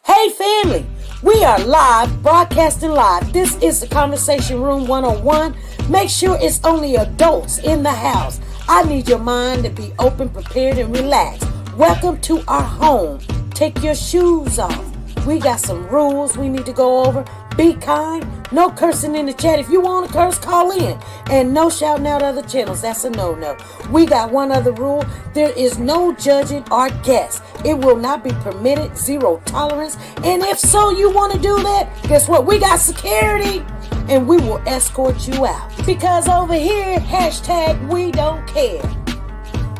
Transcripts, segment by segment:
Hey family, we are live, broadcasting live. This is the Conversation Room 101. Make sure it's only adults in the house. I need your mind to be open, prepared, and relaxed. Welcome to our home. Take your shoes off. We got some rules we need to go over. Be kind. No cursing in the chat. If you want to curse, call in. And no shouting out other channels. That's a no-no. We got one other rule. There is no judging our guests. It will not be permitted. Zero tolerance. And if so, you want to do that, guess what? We got security. And we will escort you out. Because over here, hashtag we don't care.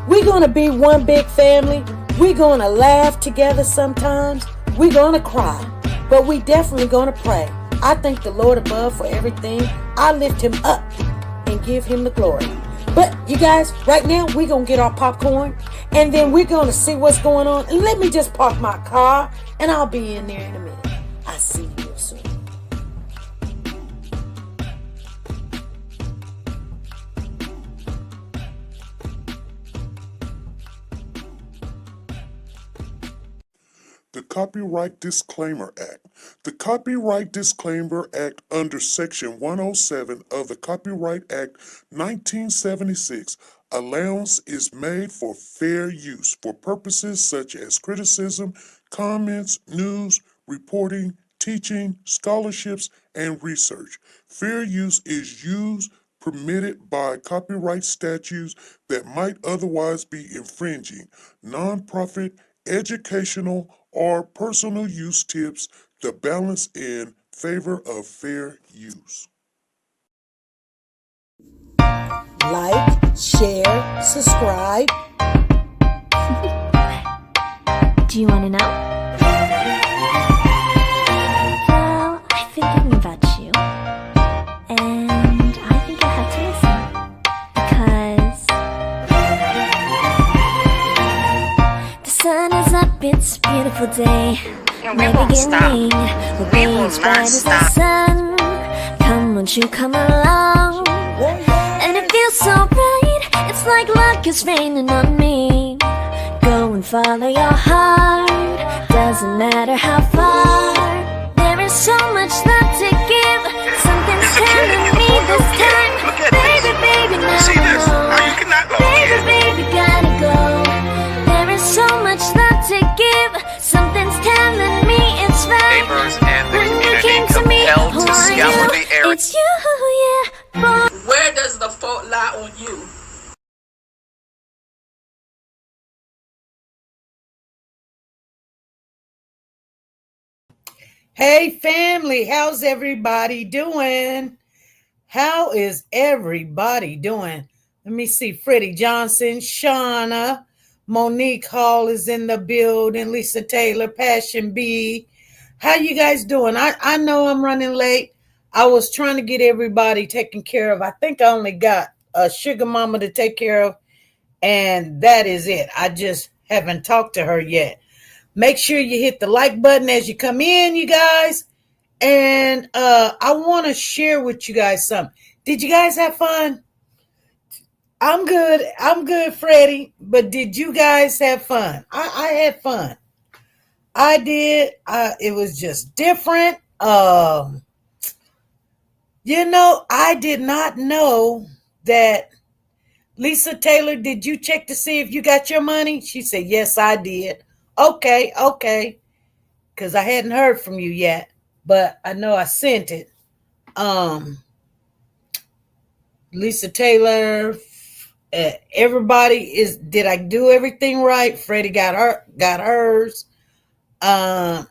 We're going to be one big family. We're going to laugh together sometimes. We're going to cry. But we definitely going to pray. I thank the Lord above for everything. I lift him up and give him the glory. But you guys, right now, we're going to get our popcorn. And then we're going to see what's going on. And let me just park my car. And I'll be in there in a minute. I'll see you real soon. The Copyright Disclaimer Act. The Copyright Disclaimer Act under Section 107 of the Copyright Act 1976, allowance is made for fair use for purposes such as criticism, comments, news, reporting, teaching, scholarships, and research. Fair use is used permitted by copyright statutes that might otherwise be infringing. Nonprofit, educational, or personal use tips the balance in favor of fair use. Like, share, subscribe. Do you want to know? Well, I've been thinking about you. And I think you'll have to listen. Because the sun is up, it's a beautiful day. My beginning will be as bright as the sun. Come, won't you come along? And it feels so bright, it's like luck is raining on me. Go and follow your heart, doesn't matter how far. There is so much love to give, something's telling me this time. Baby, baby, now See this? I know. How you cannot go Baby, here? baby, gotta go. There is so much love to give, something's telling me it's right. Neighbors and the When you community came to me, compelled to who are scour you? the area. It's you, yeah, boy. Where does the fault lie on you? Hey family, how's everybody doing? How is everybody doing? Let me see. Freddie Johnson, Shauna, Monique Hall is in the building, Lisa Taylor, Passion B. How you guys doing? I know I'm running late. I was trying to get everybody taken care of. I think I only got a sugar mama to take care of, and that is it. I just haven't talked to her yet. Make sure you hit the like button as you come in, you guys. And I want to share with you guys something. Did you guys have fun? I'm good, Freddie. But did you guys have fun? I had fun. I did. It was just different. I did not know that. Lisa Taylor, did you check to see if you got your money? She said, yes, I did. Okay. Because I hadn't heard from you yet, but I know I sent it. Lisa Taylor, everybody did I do everything right? Freddie got hers. Let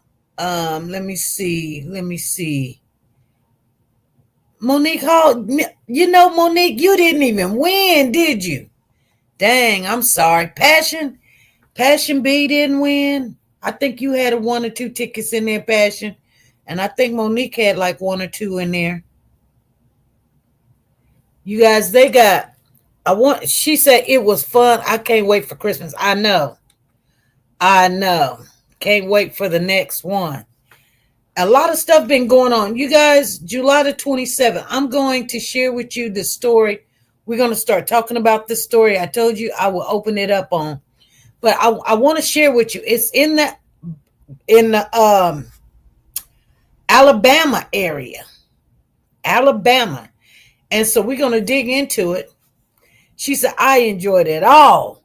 me see. Monique Hall, Monique, you didn't even win, did you? Dang, I'm sorry. Passion B didn't win. I think you had 1 or 2 tickets in there, Passion. And I think Monique had like 1 or 2 in there. You guys, she said it was fun. I can't wait for Christmas. I know. Can't wait for the next one. A lot of stuff been going on. You guys, July the 27th, I'm going to share with you the story. We're going to start talking about this story. I told you I will open it up on. But I want to share with you. It's in that in the Alabama area. Alabama. And so we're going to dig into it. She said, I enjoyed it all.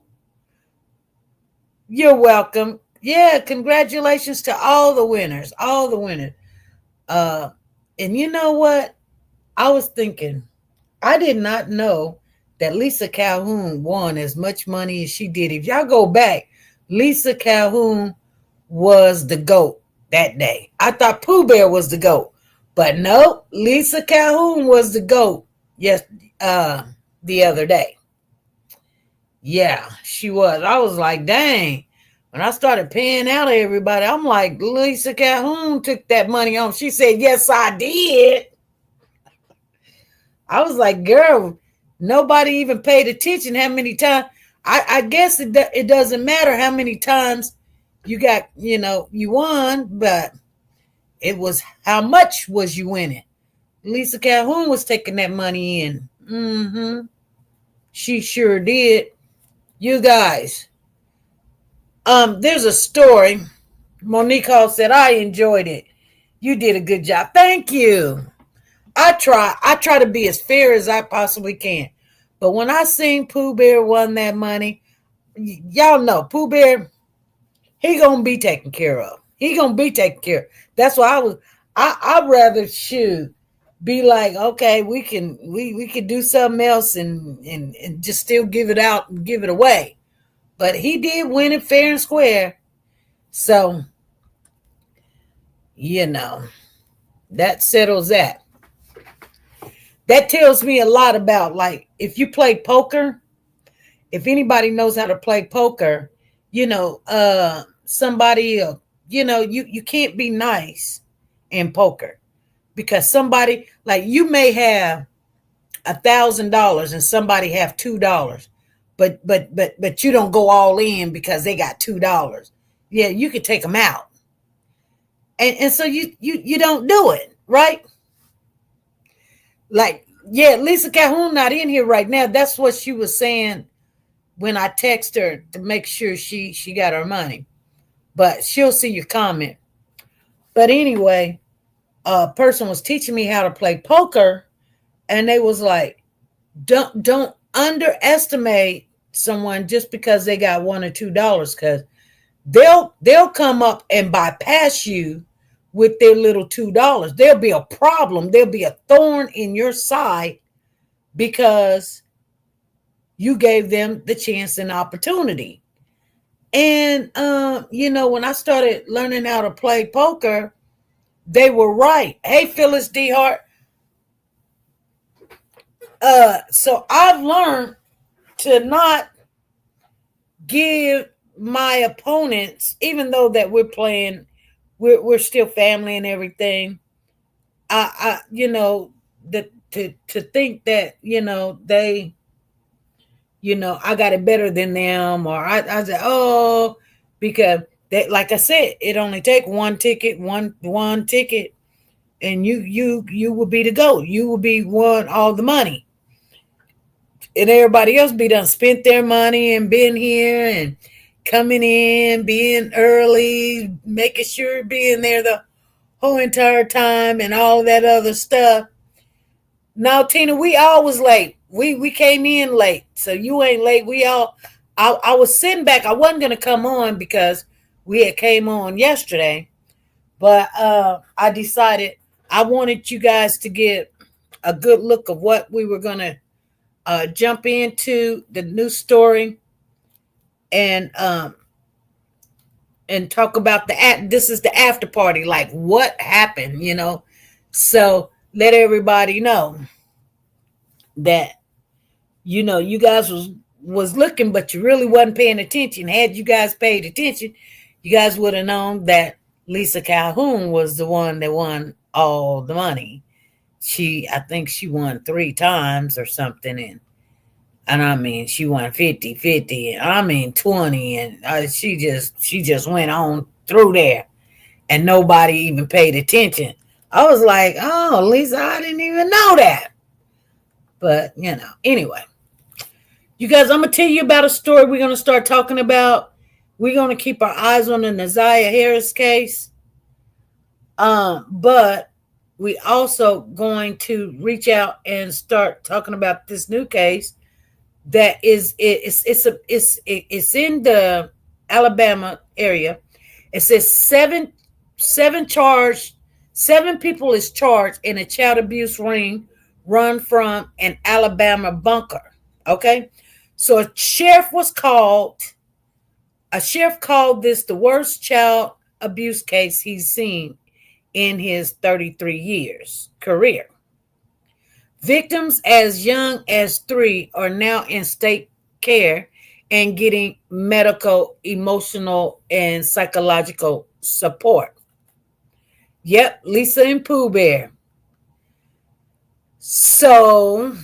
You're welcome. Yeah, congratulations to all the winners. All the winners. And you know what? I was thinking, I did not know that Lisa Calhoun won as much money as she did. If y'all go back, Lisa Calhoun was the GOAT that day. I thought Pooh Bear was the GOAT. But no, Lisa Calhoun was the GOAT. Yes, the other day. Yeah, she was. I was like, dang. When I started paying out everybody, I'm like, Lisa Calhoun took that money home. She said, yes, I did. I was like, girl, nobody even paid attention how many times. I guess it doesn't matter how many times you got, you won, but it was how much was you winning. Lisa Calhoun was taking that money in. Mm-hmm. She sure did. You guys, there's a story. Monique Hall said, I enjoyed it. You did a good job. Thank you. I try to be as fair as I possibly can. But when I seen Pooh Bear won that money, y'all know Pooh Bear, he gonna be taken care of. He gonna be taken care of. That's why I'd rather be like, okay, we could do something else and just still give it out and give it away. But he did win it fair and square. So, that settles that. That tells me a lot about, like, if you play poker, if anybody knows how to play poker, somebody, you can't be nice in poker because somebody, like, you may have $1,000 and somebody have $2, but you don't go all in because they got $2. Yeah, you could take them out. And so you don't do it, right? Like, yeah, Lisa Calhoun not in here right now. That's what she was saying when I text her to make sure she got her money. But she'll see your comment. But anyway, a person was teaching me how to play poker, and they was like, don't underestimate someone just because they got $1 or $2, because they'll come up and bypass you with their little $2. There'll be a problem. There'll be a thorn in your side because you gave them the chance and opportunity. And, when I started learning how to play poker, they were right. Hey, Phyllis D. Hart. So I've learned to not give my opponents, even though that we're playing, we're still family and everything. To think that, they, I got it better than them, or I said, oh, because they, like I said, it only take one ticket, one ticket, and you will be the GOAT. You will be won all the money. And everybody else be done spent their money and been here and coming in, being early, making sure being there the whole entire time and all that other stuff. Now, Tina, we always late. We came in late, so you ain't late. I was sitting back. I wasn't gonna come on because we had came on yesterday, but I decided I wanted you guys to get a good look of what we were gonna jump into the new story and talk about this is the after party, like what happened, So let everybody know that, you guys was looking, but you really wasn't paying attention. Had you guys paid attention, you guys would have known that Lisa Calhoun was the one that won all the money. I think she won 3 times or something. And I mean, she won 50, and I mean 20. And she just went on through there and nobody even paid attention. I was like, oh, Lisa, I didn't even know that. But, anyway, you guys, I'm going to tell you about a story we're going to start talking about. We're going to keep our eyes on the Naziah Harris case. But we also going to reach out and start talking about this new case that it's in the Alabama area. It says seven people is charged in a child abuse ring run from an Alabama bunker. Okay, so a sheriff called this the worst child abuse case he's seen in his 33 years career. Victims as young as 3 are now in state care and getting medical, emotional, and psychological support. Yep, Lisa and Pooh Bear. So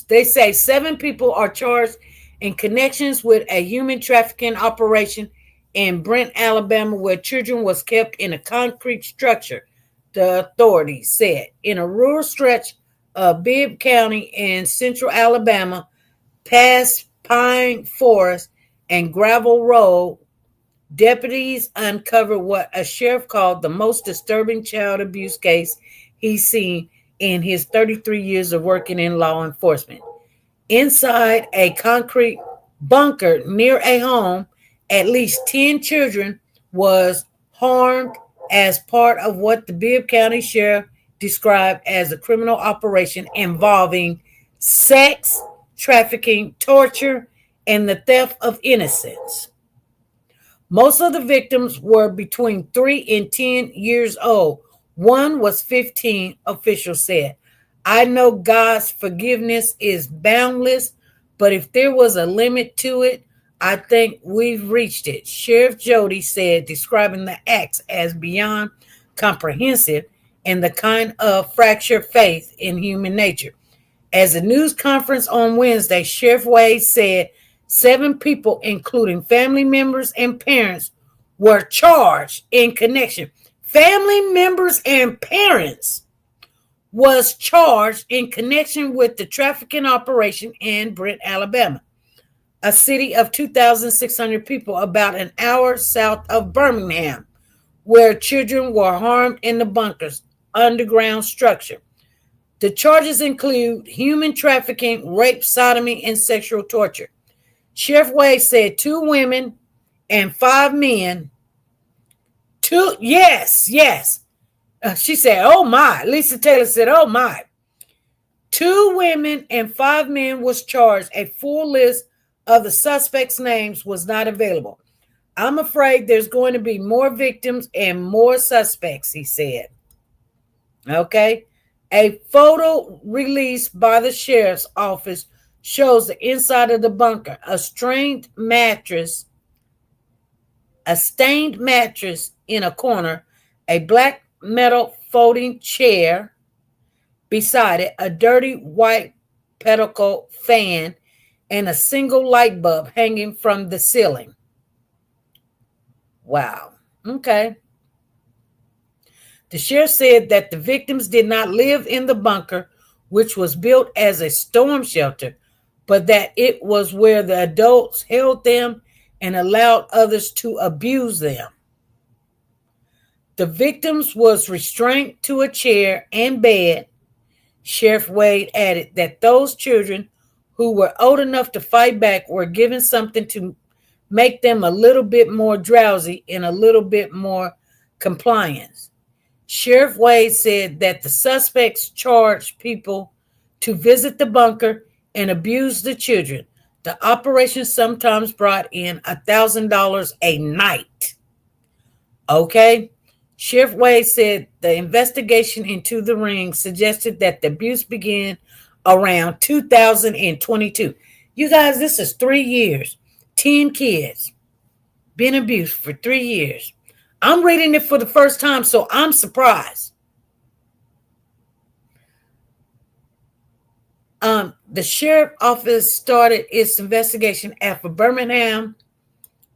they say 7 people are charged in connections with a human trafficking operation in Brent, Alabama, where children was kept in a concrete structure, the authorities said. In a rural stretch of Bibb County in central Alabama, past Pine Forest and Gravel Road, deputies uncovered what a sheriff called the most disturbing child abuse case he's seen in his 33 years of working in law enforcement. Inside a concrete bunker near a home, at least 10 children was harmed as part of what the Bibb County Sheriff described as a criminal operation involving sex, trafficking, torture, and the theft of innocence. Most of the victims were between 3 and 10 years old. One was 15, officials said. I know God's forgiveness is boundless, but if there was a limit to it, I think we've reached it, Sheriff Jody said, describing the acts as beyond comprehensive and the kind of fractured faith in human nature. As a news conference on Wednesday, Sheriff Wade said 7 people, including family members and parents, were charged in connection. Family members and parents was charged in connection with the trafficking operation in Brent, Alabama, a city of 2,600 people about an hour south of Birmingham, where children were harmed in the bunker's underground structure. The charges include human trafficking, rape, sodomy, and sexual torture. Sheriff Wade said 2 women and 5 men. Yes. She said, oh my. Lisa Taylor said, oh my. 2 women and 5 men was charged. A full list of the suspects' names was not available. I'm afraid there's going to be more victims and more suspects, he said. Okay. A photo released by the sheriff's office shows the inside of the bunker, a stained mattress in a corner, a black metal folding chair beside it, a dirty white pedicle fan, and a single light bulb hanging from the ceiling. Wow. Okay. The sheriff said that the victims did not live in the bunker, which was built as a storm shelter, but that it was where the adults held them and allowed others to abuse them. The victims was restrained to a chair and bed. Sheriff Wade added that those children who were old enough to fight back were given something to make them a little bit more drowsy and a little bit more compliant. Sheriff Wade said that the suspects charged people to visit the bunker and abuse the children. The operation sometimes brought in $1,000 a night. Okay. Sheriff Wade said the investigation into the ring suggested that the abuse began around 2022. You guys, this is 3 years. 10 kids been abused for 3 years. I'm reading it for the first time, so I'm surprised. The sheriff office started its investigation after Birmingham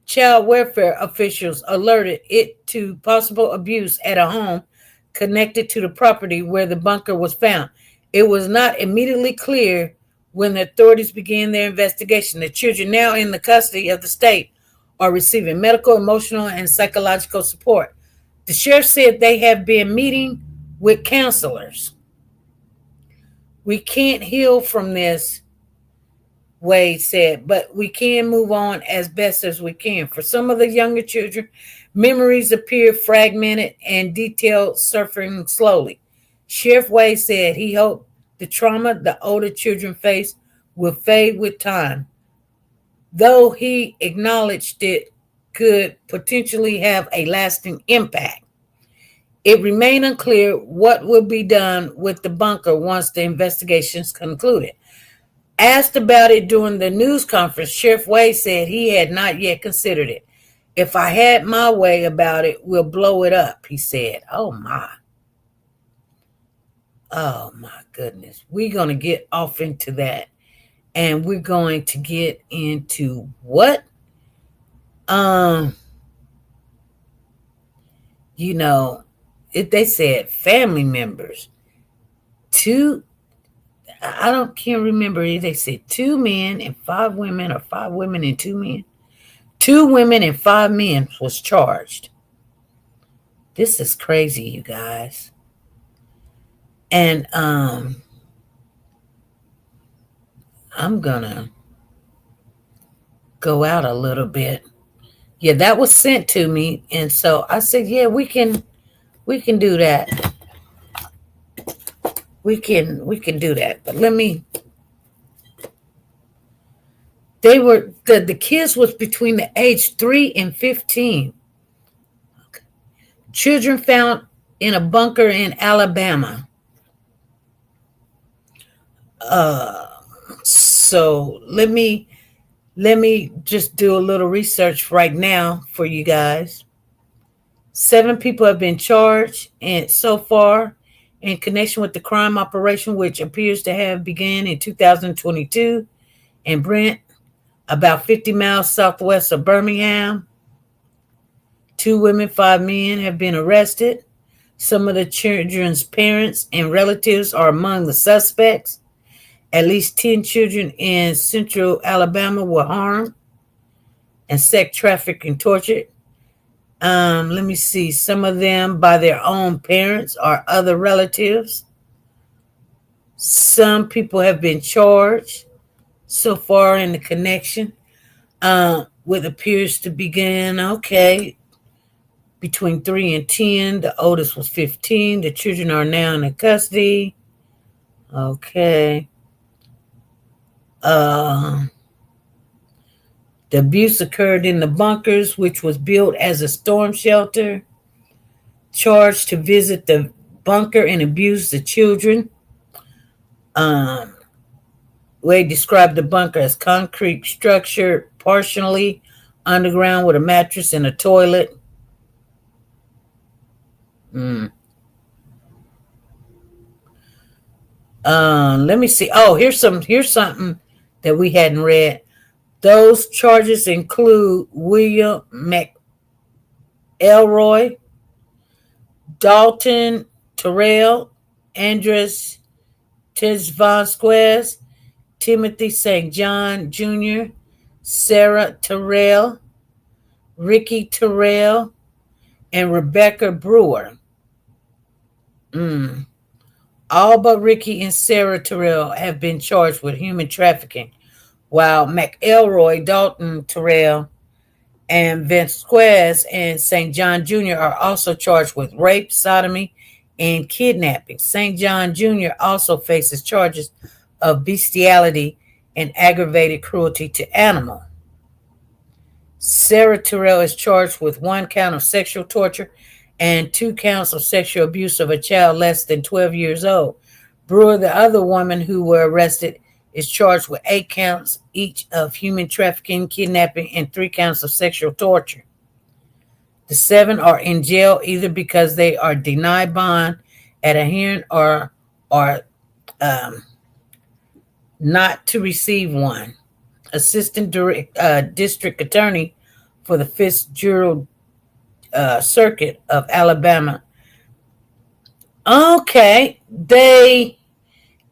child welfare officials alerted it to possible abuse at a home connected to the property where the bunker was found. It was not immediately clear when the authorities began their investigation. The children, now in the custody of the state, are receiving medical, emotional, and psychological support. The sheriff said they have been meeting with counselors. We can't heal from this, Wade said, but we can move on as best as we can. For some of the younger children, memories appear fragmented and detailed surfacing slowly. Sheriff Wade said he hoped the trauma the older children face will fade with time, though he acknowledged it could potentially have a lasting impact. It remained unclear what will be done with the bunker once the investigations concluded. Asked about it during the news conference, Sheriff Wade said he had not yet considered it. If I had my way about it, we'll blow it up, he said. Oh my goodness. We're going to get off into that. And we're going to get into what? They said family members. Can't remember. They said 2 men and 5 women, or 5 women and 2 men. 2 women and 5 men was charged. This is crazy, you guys. And I'm gonna go out a little bit. Yeah, that was sent to me, and so I said, yeah, we can do that. We can do that. But the kids was between the age 3 and 15. Okay. Children found in a bunker in Alabama. So let me just do a little research right now for you guys. 7 people have been charged and so far in connection with the crime operation, which appears to have begun in 2022 in Brent, about 50 miles southwest of Birmingham. 2 women, 5 men have been arrested. Some of the children's parents and relatives are among the suspects. At least 10 children in central Alabama were harmed and sex trafficked and tortured. Let me see. Some of them by their own parents or other relatives. Some people have been charged so far in the connection with appears to begin, between 3 and 10. The oldest was 15. The children are now in custody. Okay. The abuse occurred in the bunkers, which was built as a storm shelter. Charged to visit the bunker and abuse the children. Wade described the bunker as concrete structure, partially underground with a mattress and a toilet. Let me see. Oh, here's something that we hadn't read. Those charges include William McElroy, Dalton Terrell, Andres Tezvasquez, Timothy St. John Jr., Sarah Terrell, Ricky Terrell, and Rebecca Brewer. All but Ricky and Sarah Terrell have been charged with human trafficking, while McElroy, Dalton Terrell, and Vasquez and St. John Jr. are also charged with rape, sodomy, and kidnapping. St. John Jr. also faces charges of bestiality and aggravated cruelty to animal. Sarah Terrell is charged with 1 count of sexual torture and 2 counts of sexual abuse of a child less than 12 years old. Brewer, the other woman who were arrested, is charged with 8 counts each of human trafficking, kidnapping, and 3 counts of sexual torture. The 7 are in jail either because they are denied bond at a hearing or not to receive one. Assistant District Attorney for the Fitzgerald Circuit of Alabama. Okay, they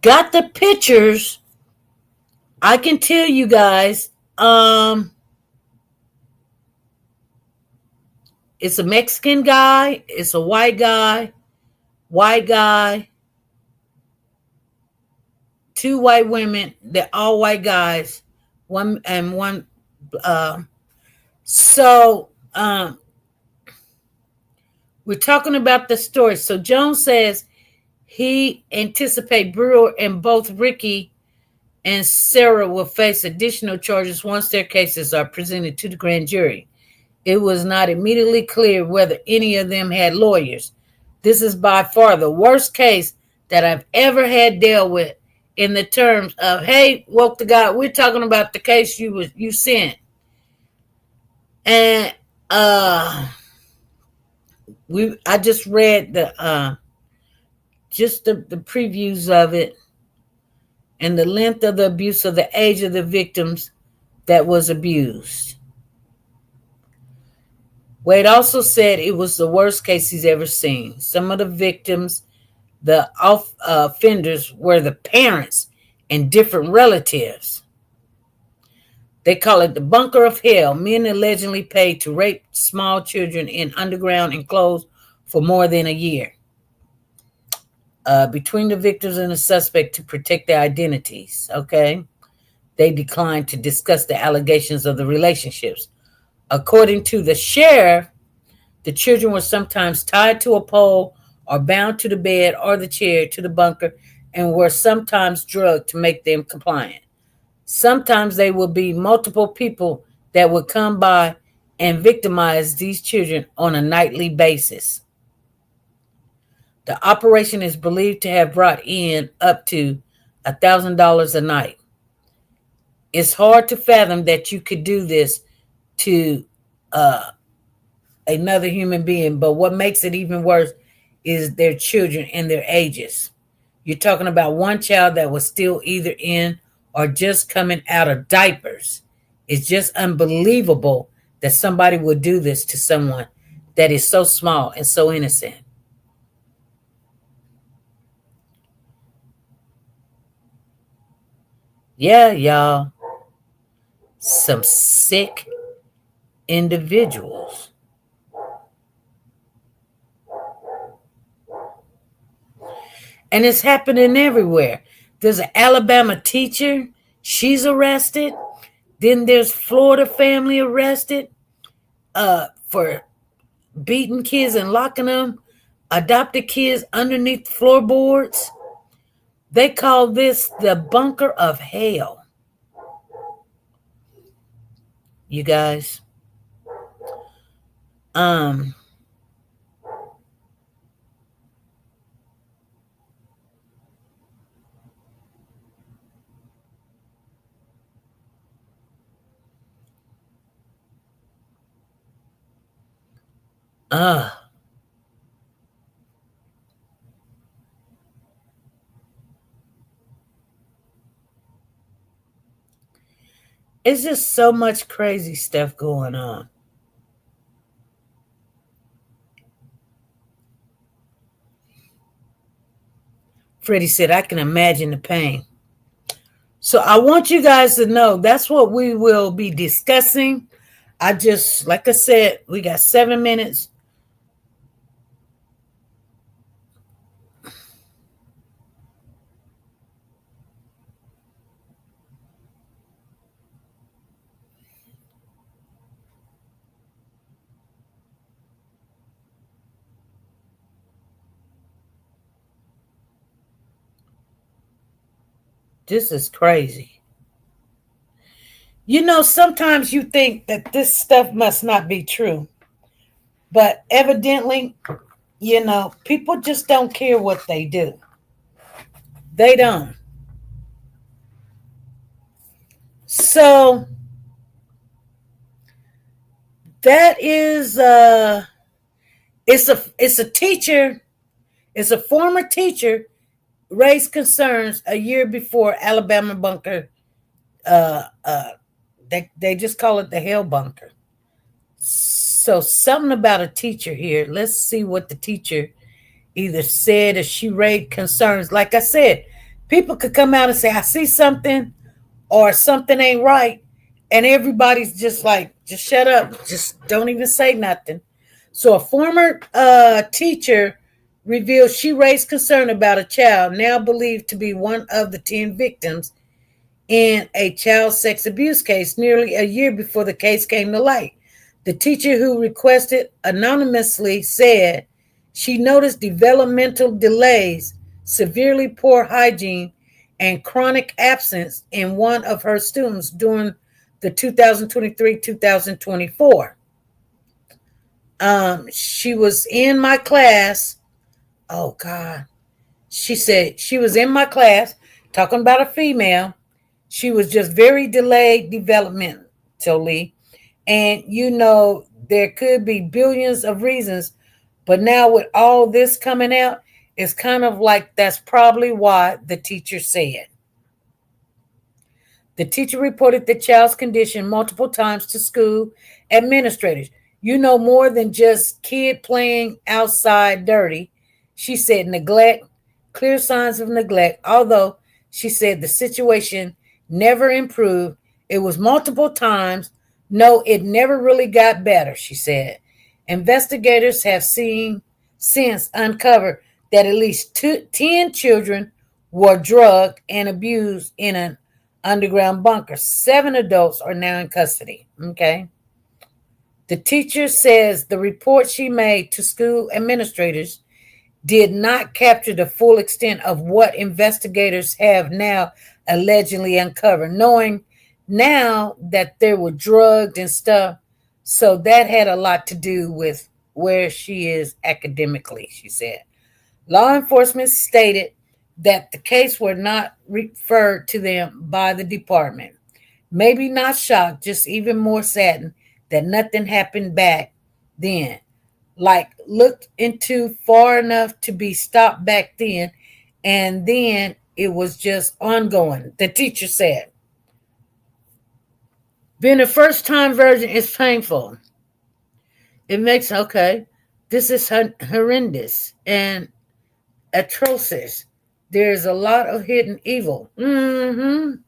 got the pictures. I can tell you guys, It's a Mexican guy. It's a white guy, two white women. They're all white guys. One and one. So we're talking about the story. So Jones says he anticipates Brewer and both Ricky and Sarah will face additional charges once their cases are presented to the grand jury. It was not immediately clear whether any of them had lawyers. This is by far the worst case that I've ever had dealt with in the terms of, hey, woke to God, we're talking about the case you sent. And I just read the previews of it and the length of the abuse of the age of the victims that was abused. Wade also said it was the worst case he's ever seen. Some of the victims, the offenders, were the parents and different relatives. They call it the bunker of hell. Men allegedly paid to rape small children in underground enclosed for more than a year. Between the victims and the suspect to protect their identities, okay? They declined to discuss the allegations of the relationships. According to the sheriff, the children were sometimes tied to a pole or bound to the bed or the chair to the bunker and were sometimes drugged to make them compliant. Sometimes they would be multiple people that would come by and victimize these children on a nightly basis. The operation is believed to have brought in up to $1,000 a night. It's hard to fathom that you could do this to another human being, but what makes it even worse is their children and their ages. You're talking about one child that was still either in or just coming out of diapers. It's just unbelievable that somebody would do this to someone that is so small and so innocent. Yeah, y'all. Some sick individuals. And it's happening everywhere. There's an Alabama teacher. She's arrested. Then there's Florida family arrested for beating kids and locking them. Adopted kids underneath floorboards. They call this the bunker of hell. You guys. It's just so much crazy stuff going on. Freddie said, I can imagine the pain. So I want you guys to know that's what we will be discussing. Like I said, we got 7 minutes. This is crazy. You know, sometimes you think that this stuff must not be true. But evidently, you know, people just don't care what they do. They don't. So that is it's a teacher, it's a former teacher raised concerns a year before Alabama bunker. They just call it the hell bunker. So something about a teacher here. Let's see what the teacher either said or she raised concerns. Like I said, people could come out and say, I see something or something ain't right. And everybody's just like, just shut up. Just don't even say nothing. So a former teacher revealed she raised concern about a child now believed to be one of the 10 victims in a child sex abuse case nearly a year before the case came to light. The teacher, who requested anonymously, said she noticed developmental delays, severely poor hygiene, and chronic absence in one of her students during the 2023-2024. She was in my class. Oh, God. She said she was in my class talking about a female. She was just very delayed developmentally. And, there could be billions of reasons. But now with all this coming out, it's kind of like that's probably why the teacher said. The teacher reported the child's condition multiple times to school administrators. More than just kid playing outside dirty. She said neglect, clear signs of neglect. Although she said the situation never improved, it was multiple times. No, it never really got better, she said. Investigators have since uncovered that at least 10 children were drugged and abused in an underground bunker. 7 adults are now in custody. Okay. The teacher says the report she made to school administrators did not capture the full extent of what investigators have now allegedly uncovered, knowing now that they were drugged and stuff. So that had a lot to do with where she is academically, she said. Law enforcement stated that the case were not referred to them by the department. Maybe not shocked, just even more saddened that nothing happened back then. Like looked into far enough to be stopped back then, and then it was just ongoing, the teacher said. Being a first-time virgin is painful. It makes, this is horrendous and atrocious. There's a lot of hidden evil. And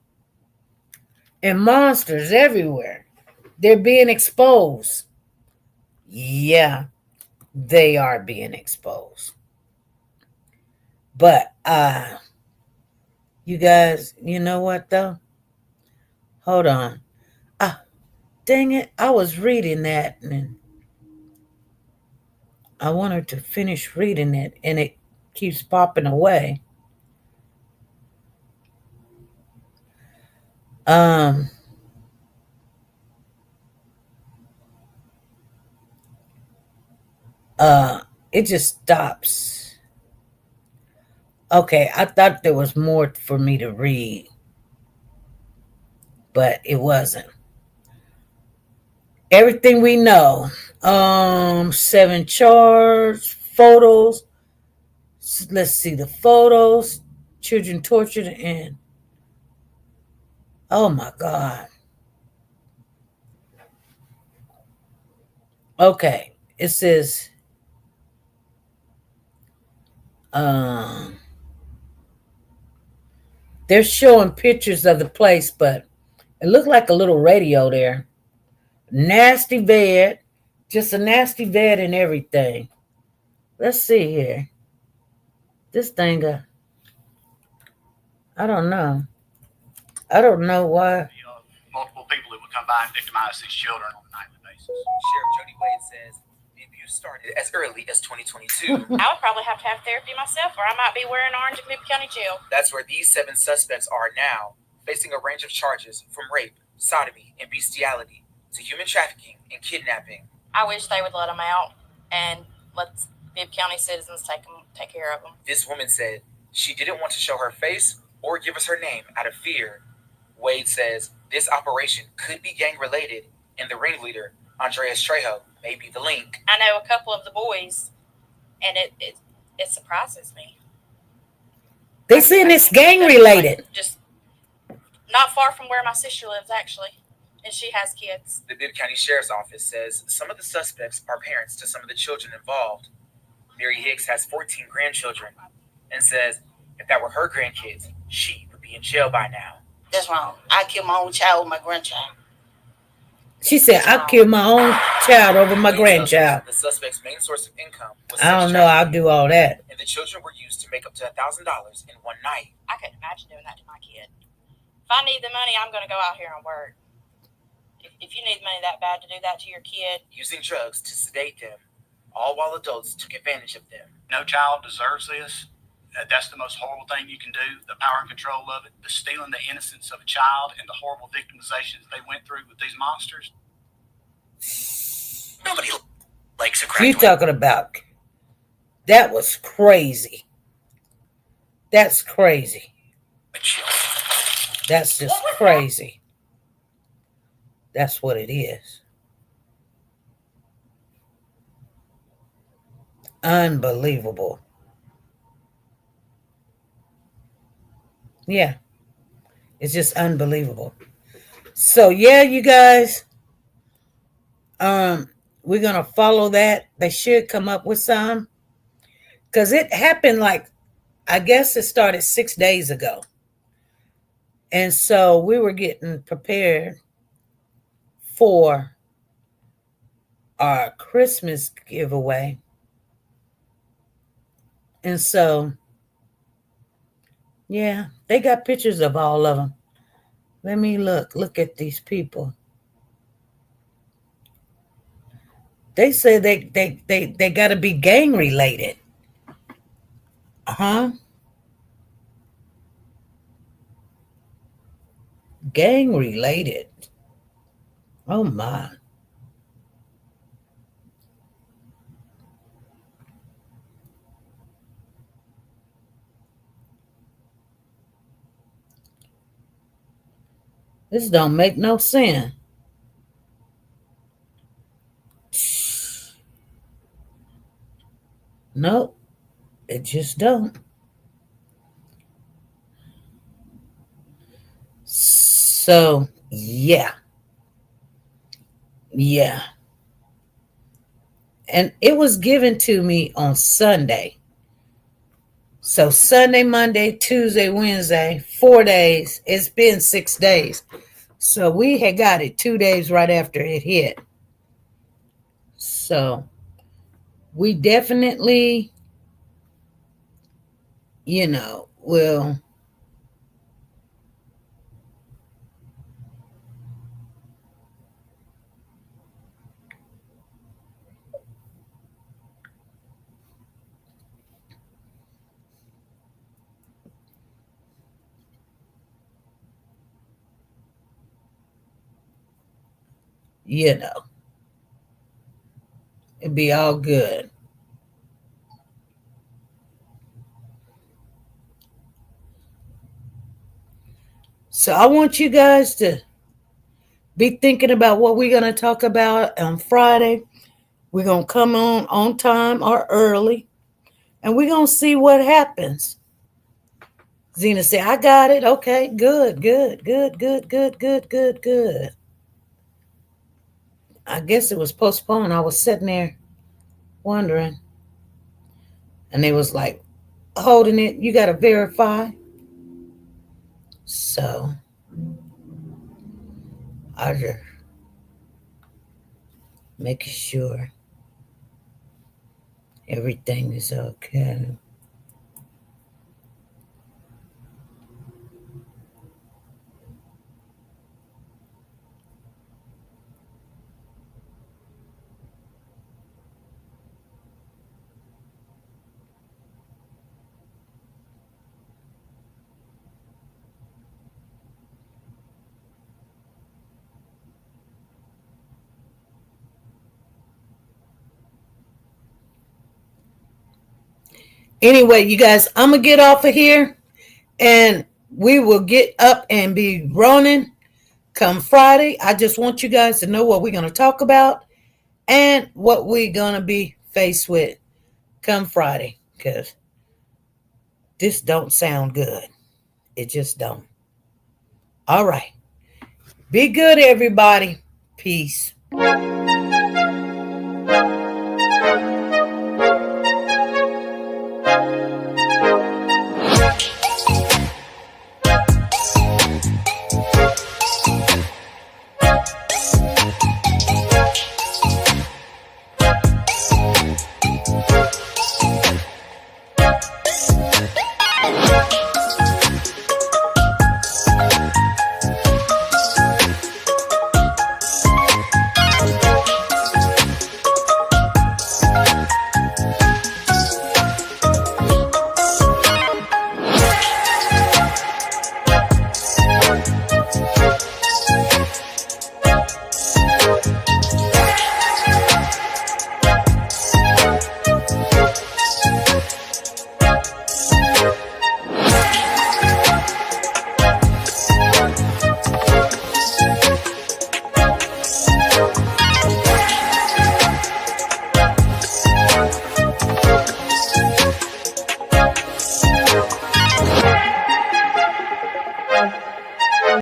monsters everywhere. They're being exposed. Yeah, they are being exposed. But, you guys, you know what, though? Hold on. Dang it. I was reading that, and I wanted to finish reading it, and it keeps popping away. It just stops. Okay, I thought there was more for me to read, but it wasn't. Everything we know. 7 charts, photos. Let's see the photos. Children tortured and oh my God. Okay, it says they're showing pictures of the place, but it looked like a little radio there. Nasty bed, just a nasty bed and everything. Let's see here. This thing, I don't know. I don't know why. Multiple people who would come by and victimize these children on a nightly basis. Sheriff Jody Wade says the abuse started as early as 2022. I would probably have to have therapy myself, or I might be wearing orange at Bibb County Jail. That's where these 7 suspects are now, facing a range of charges from rape, sodomy, and bestiality to human trafficking and kidnapping. I wish they would let them out and let Bibb County citizens take care of them. This woman said she didn't want to show her face or give us her name out of fear. Wade says this operation could be gang-related, and the ringleader, Andreas Trejo, may be the link. I know a couple of the boys, and it surprises me. They saying it's gang-related. Just not far from where my sister lives, actually, and she has kids. The Bibb County Sheriff's Office says some of the suspects are parents to some of the children involved. Mary Hicks has 14 grandchildren and says if that were her grandkids, she would be in jail by now. That's wrong. I killed my own child with my grandchild. She said, I killed my own child over my grandchild. The suspect's main source of income was I don't know. I'll do all that. And the children were used to make up to $1,000 in one night. I couldn't imagine doing that to my kid. If I need the money, I'm going to go out here and work. If you need money that bad to do that to your kid. Using drugs to sedate them, all while adults took advantage of them. No child deserves this. That's the most horrible thing you can do, the power and control of it, the stealing the innocence of a child and the horrible victimizations they went through with these monsters. Nobody likes a crack. You talking about? That was crazy. That's crazy. That's just crazy. That's what it is. Unbelievable. Yeah. It's just unbelievable. So yeah, you guys, we're gonna follow that. They should come up with some. Because it happened I guess it started 6 days ago. And so we were getting prepared for our Christmas giveaway. And so, yeah, they got pictures of all of them. Let me look at these people. They say they got to be gang related. Gang related. Oh my. This don't make no sense. Nope. It just don't. So, yeah. Yeah. And it was given to me on Sunday. So Sunday, Monday, Tuesday, Wednesday, 4 days. It's been 6 days. So we had got it 2 days right after it hit. So we definitely, will it'd be all good. So I want you guys to be thinking about what we're going to talk about on Friday. We're going to come on time or early, and we're going to see what happens. Zena said, I got it. Okay, good. I guess it was postponed. I was sitting there wondering. And they was like, holding it. You got to verify. So I just making sure everything is okay. Anyway, you guys, I'm going to get off of here, and we will get up and be running come Friday. I just want you guys to know what we're going to talk about and what we're going to be faced with come Friday, because this don't sound good. It just don't. All right. Be good, everybody. Peace.